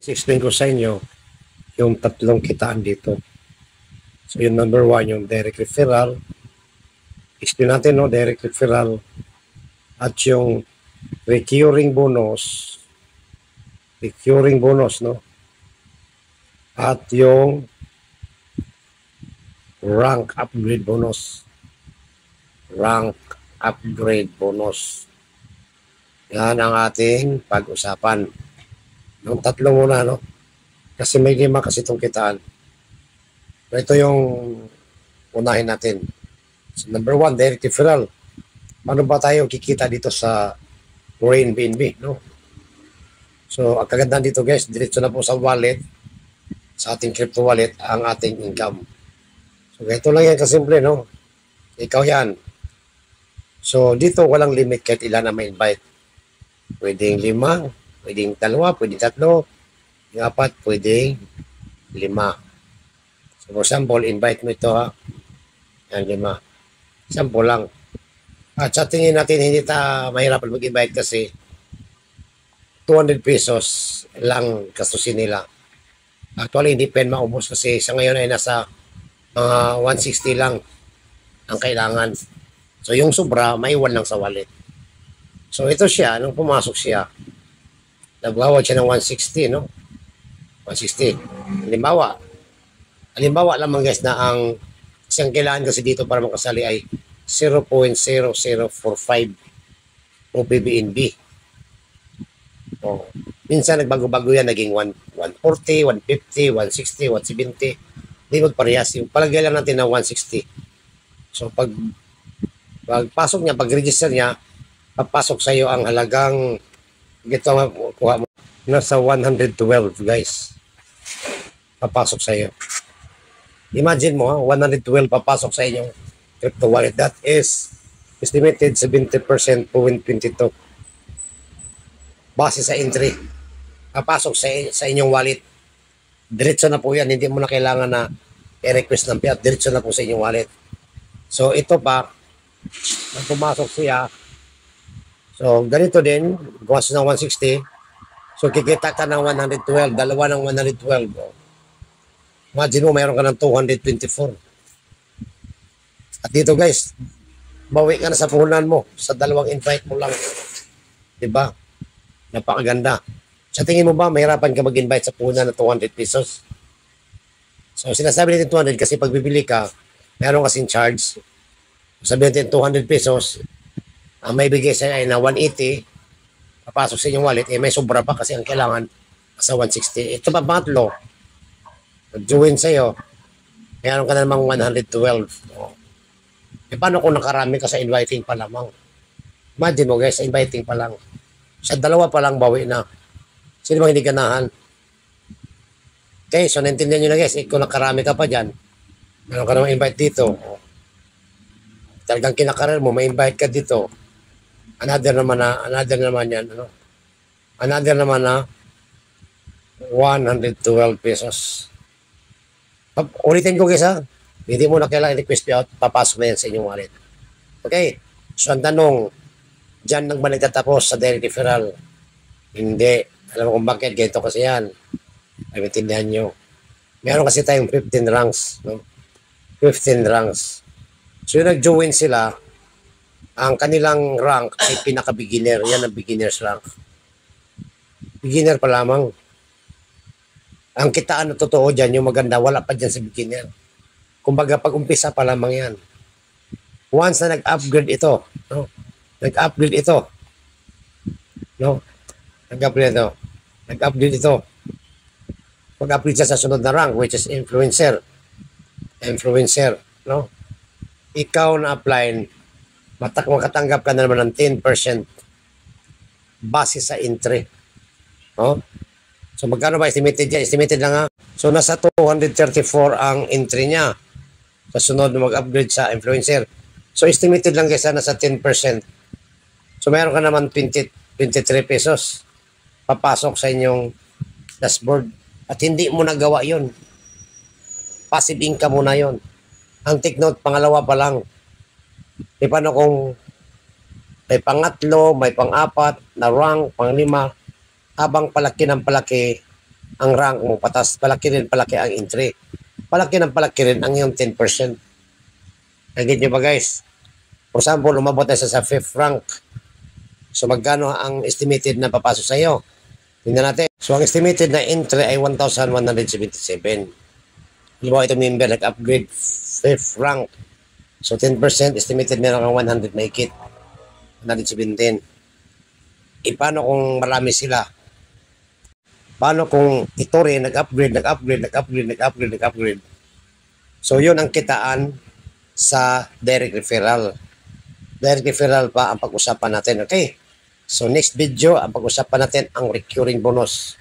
Explain ko sa inyo yung tatlong kitaan dito. So yung number one, yung direct referral. Explain natin, no, direct referral. At yung recurring bonus, no. At yung rank upgrade bonus. Rank upgrade bonus. Yan ang ating pag-usapan. Yung tatlo muna, no. Kasi may lima kasi itong kitaan. Ito yung unahin natin. So, number one, direct referral. Paano ba tayo kikita dito sa Rain BNB, no? So, ang kagandahan dito guys, diretso na po sa wallet, sa ating crypto wallet, ang ating income. So, ito lang yan kasimple, no? Ikaw yan. So, dito walang limit kahit ilan na may invite. Pwedeng 5, pwedeng 2, pwedeng 3, yung 4, pwedeng 5. So, for example, invite mo ito ha. Yan, 5. Sample lang. At sa tingin natin, hindi mahirap mag-invite kasi 200 pesos lang kastusin nila. Actually, hindi pen maubos kasi sa ngayon ay nasa 160 lang ang kailangan. So, yung sobra, maiwan lang sa wallet. So, ito siya, nung pumasok siya, nagbawag siya ng 160, no? 160. Halimbawa lamang guys na ang isang kailangan kasi dito para makasali ay 0.0045 OPBNB. Oh, minsan nagbago-bago yan, naging 140, 150, 160, 170. Hindi magparehas. Yung palagay lang natin na 160. So pagpasok niya, pag-register niya, papasok sa iyo ang halagang ito kuha mo nasa 112 guys. Papasok sa iyo. Imagine mo, 112 papasok sa inyong crypto wallet. That is estimated 70% 0.22 base sa entry. Papasok sa inyong wallet. Diretso na po yan. Hindi mo na kailangan na i-request ng fiat. Diretso na po sa inyong wallet. So ito pa, nang pumasok siya, so ganito din, gawas ng 160. So kikita ka ng 112, dalawa ng 112. Imagine mo, mayroon ka ng 224. At dito guys, bawi ka na sa puhunan mo. Sa dalawang invite mo lang. Diba? Napakaganda. Sa tingin mo ba, mahirapan ka mag-invite sa puhunan ng 200 pesos? So, sinasabi natin 200 kasi pag bibili ka, mayroon kasing charge. Sabihin natin 200 pesos, may bigay sa'yo ay na 180, papasok sa inyong wallet, may sobra pa kasi ang kailangan sa 160. Ito pa batlo, nag-join sa'yo, mayroon ka na namang 112. Paano kung nakarami ka sa inviting pa lamang? Imagine mo guys, sa inviting pa lang. Sa dalawa pa lang, bawi na. Sino bang hindi ganahan? Okay, so naintindihan nyo na guys, kung nakarami ka pa dyan, meron ka namang invite dito. Talagang kinakarir mo, may invite ka dito. Another naman yan. Ano? Another naman na 112 pesos. Ulitin ko guys ha. Hindi mo na kailangan i-request out, papasok na yan sa inyong wallet. Okay? So, ang tanong, dyan nang ba nagtatapos sa direct referral? Hindi. Alam mo kung bakit, ganito kasi yan. Ay, maintindihan nyo. Meron kasi tayong 15 ranks. No? 15 ranks. So, yung nag-join sila, ang kanilang rank ay pinaka-beginner. Yan ang beginner's rank. Beginner pa lamang. Ang kitaan na totoo dyan, yung maganda, wala pa dyan sa beginner. Kumbaga, pag-umpisa pa lamang yan. Once na nag-upgrade ito, no? Nag-upgrade ito. No? Nag-upgrade ito. Pag-upgrade siya sa sunod na rank, which is influencer. Influencer, no? Ikaw na apply, makatanggap ka na naman ng 10% base sa entry. No? So, magkano ba estimated yan? Estimated na nga. So, nasa 234 ang entry niya. Sa sunod na mag-upgrade sa influencer. So, estimated lang guys, nasa 10%. So, meron ka naman 23 pesos papasok sa inyong dashboard. At hindi mo nagawa yun. Passive income mo na yun. Ang take note, pangalawa pa lang. E paano kung may pangatlo, may pang-apat, na rank, pang-5, habang palaki ng palaki, ang rank mo, patas, palaki ang entry. Palaki rin ang iyong 10%. Nagigit nyo ba guys? For example, umabot na sa 5th rank. So magkano ang estimated na papasok sa iyo? Tingnan natin. So ang estimated na entry ay 1,177. Halimbawa itong member nag-upgrade 5th rank. So 10% estimated meron kang 100 na ikit. 117. Paano kung marami sila? Paano kung ito rin nag-upgrade? So yun ang kitaan sa direct referral. Direct referral pa ang pag-usapan natin. Okay? So next video, ang pag-usapan natin ang recurring bonus.